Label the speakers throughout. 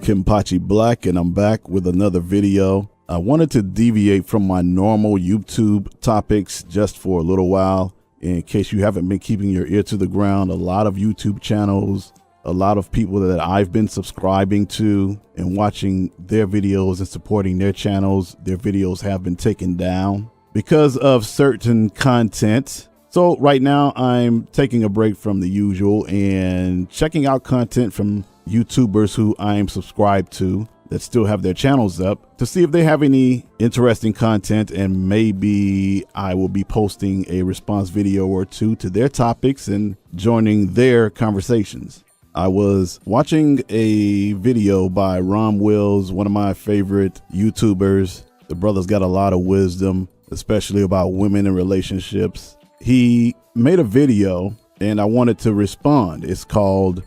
Speaker 1: Kimpachi Black, and I'm back with another video. I wanted to deviate from my normal YouTube topics just for a little while. In case you haven't been keeping your ear to the ground, a lot of YouTube channels, a lot of people that I've been subscribing to and watching their videos and supporting their channels, their videos have been taken down because of certain content. So right now I'm taking a break from the usual and checking out content from YouTubers who I'm subscribed to that still have their channels up to see if they have any interesting content, and maybe I will be posting a response video or two to their topics and joining their conversations. I was watching a video by Ron Wills, one of my favorite YouTubers. The brother's got a lot of wisdom, especially about women and relationships. He made a video and I wanted to respond. It's called,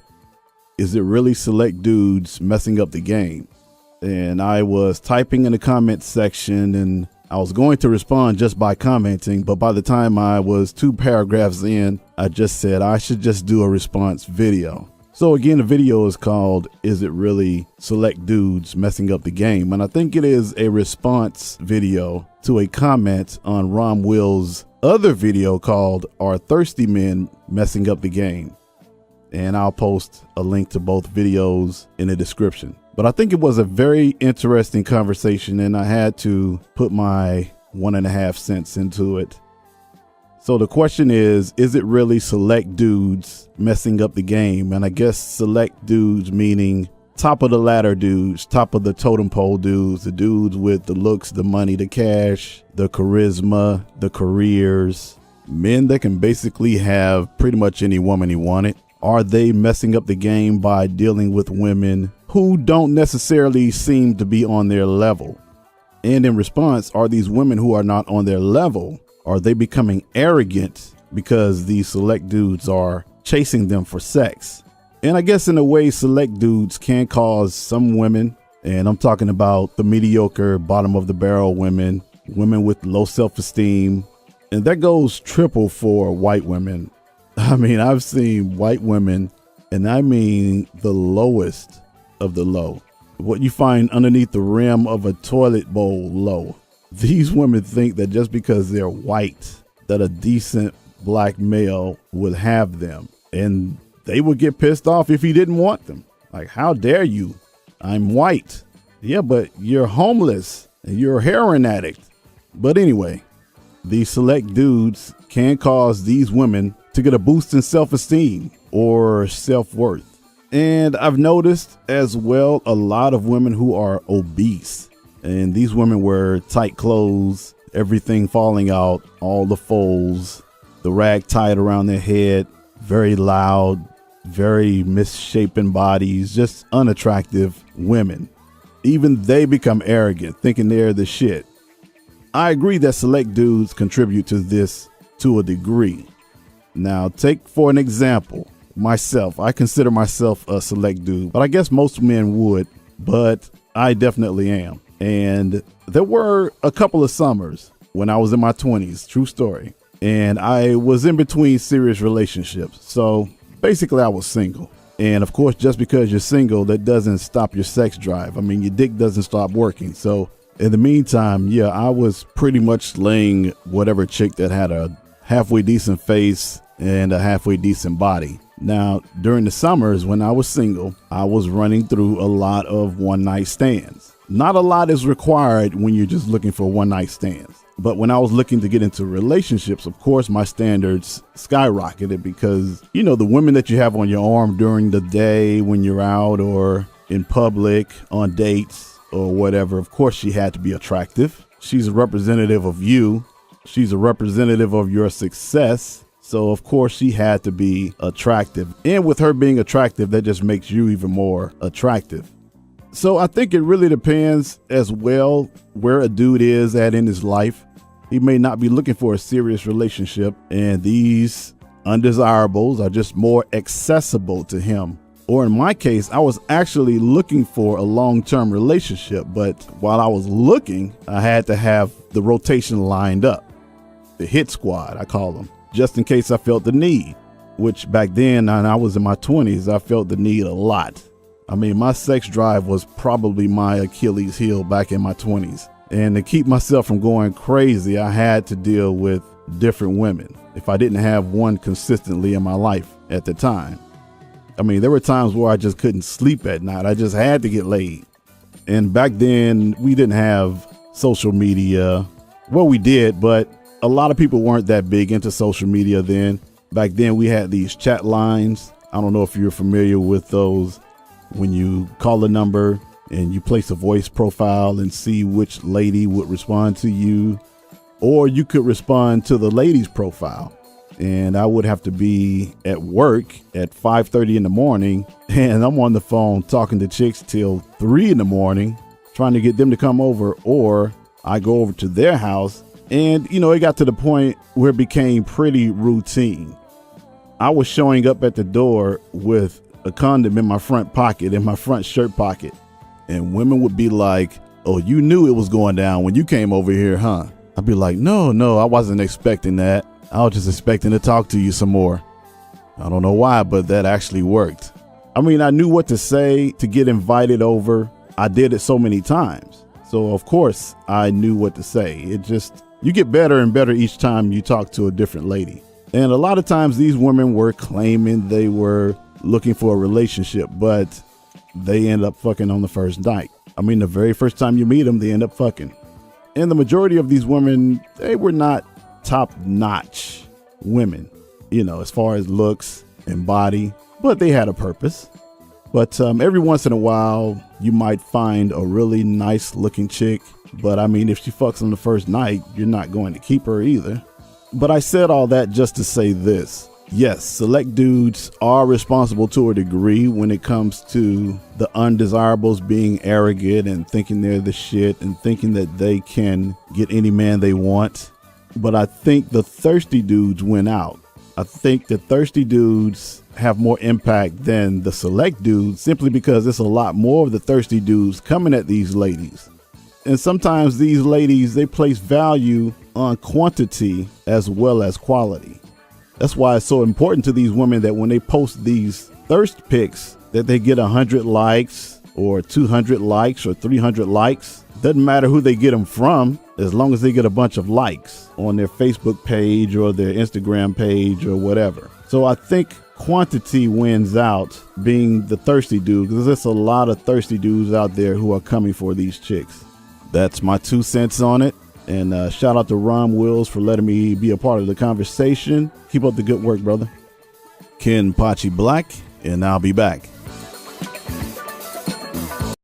Speaker 1: "Is it really select dudes messing up the game?" And I was typing in the comment section and I was going to respond just by commenting, but by the time I was 2 paragraphs in, I just said I should just do a response video. So again, the video is called, "Is it really select dudes messing up the game?" And I think it is a response video to a comment on Ron Will's other video called, "Are Thirsty Men Messing Up the Game?" And I'll post a link to both videos in the description. But I think it was a very interesting conversation and I had to put my 1.5 cents into it. So the question is it really select dudes messing up the game? And I guess select dudes meaning top of the ladder dudes, top of the totem pole dudes, the dudes with the looks, the money, the cash, the charisma, the careers, men that can basically have pretty much any woman he wanted. Are they messing up the game by dealing with women who don't necessarily seem to be on their level? And in response, are these women who are not on their level, are they becoming arrogant because these select dudes are chasing them for sex? And I guess in a way, select dudes can cause some women, and I'm talking about the mediocre, bottom of the barrel women, women with low self-esteem, and that goes triple for white women. I mean, I've seen white women, and I mean the lowest of the low, what you find underneath the rim of a toilet bowl low. These women think that just because they're white, that a decent black male would have them, and they would get pissed off if he didn't want them. Like, how dare you? I'm white. Yeah, but you're homeless and you're a heroin addict. But anyway, these select dudes can cause these women to get a boost in self-esteem or self-worth. And I've noticed as well a lot of women who are obese, and these women wear tight clothes, everything falling out, all the folds, the rag tied around their head, very loud, very misshapen bodies, just unattractive women. Even they become arrogant, thinking they're the shit. I agree that select dudes contribute to this to a degree. Now, take for an example, myself. I consider myself a select dude, but I guess most men would, but I definitely am. And there were a couple of summers when I was in my 20s, true story, and I was in between serious relationships. So basically I was single. And of course, just because you're single, that doesn't stop your sex drive. I mean, your dick doesn't stop working. So in the meantime, yeah, I was pretty much slaying whatever chick that had a halfway decent face and a halfway decent body. Now, during the summers when I was single, I was running through a lot of one-night stands. Not a lot is required when you're just looking for one-night stands. But when I was looking to get into relationships, of course, my standards skyrocketed because, you know, the women that you have on your arm during the day when you're out or in public, on dates or whatever, of course, she had to be attractive. She's a representative of you. She's a representative of your success. So, of course, she had to be attractive. And with her being attractive, that just makes you even more attractive. So I think it really depends as well where a dude is at in his life. He may not be looking for a serious relationship, and these undesirables are just more accessible to him. Or in my case, I was actually looking for a long-term relationship, but while I was looking, I had to have the rotation lined up. The hit squad, I call them, just in case I felt the need, which back then, and I was in my 20s, I felt the need a lot. I mean, my sex drive was probably my Achilles heel back in my 20s. And to keep myself from going crazy, I had to deal with different women if I didn't have one consistently in my life at the time. I mean, there were times where I just couldn't sleep at night. I just had to get laid. And back then, we didn't have social media. Well, we did, but a lot of people weren't that big into social media then. Back then, we had these chat lines. I don't know if you're familiar with those. When you call a number and you place a voice profile and see which lady would respond to you, or you could respond to the lady's profile. And I would have to be at work at 5:30 in the morning, and I'm on the phone talking to chicks till 3 in the morning, trying to get them to come over, or I go over to their house. And, it got to the point where it became pretty routine. I was showing up at the door with a condom in my front pocket, in my front shirt pocket. And women would be like, "Oh, you knew it was going down when you came over here, huh?" I'd be like, No, I wasn't expecting that. I was just expecting to talk to you some more. I don't know why, but that actually worked. I mean, I knew what to say to get invited over. I did it so many times. So of course I knew what to say. You get better and better each time you talk to a different lady. And a lot of times these women were claiming they were looking for a relationship, but they end up fucking on the first night. I mean, the very first time you meet them, they end up fucking. And the majority of these women, they were not top-notch women, as far as looks and body, but they had a purpose. But every once in a while, you might find a really nice looking chick. But I mean, if she fucks on the first night, you're not going to keep her either. But I said all that just to say this. Yes, select dudes are responsible to a degree when it comes to the undesirables being arrogant and thinking they're the shit and thinking that they can get any man they want. But I think the thirsty dudes win out. I think the thirsty dudes have more impact than the select dudes simply because there's a lot more of the thirsty dudes coming at these ladies. And sometimes these ladies, they place value on quantity as well as quality. That's why it's so important to these women that when they post these thirst pics, that they get 100 likes or 200 likes or 300 likes. Doesn't matter who they get them from, as long as they get a bunch of likes on their Facebook page or their Instagram page or whatever. So I think quantity wins out being the thirsty dude, because there's a lot of thirsty dudes out there who are coming for these chicks. That's my 2 cents on it. And shout out to Ron Wills for letting me be a part of the conversation. Keep up the good work, brother. Ken Pachi Black, and I'll be back.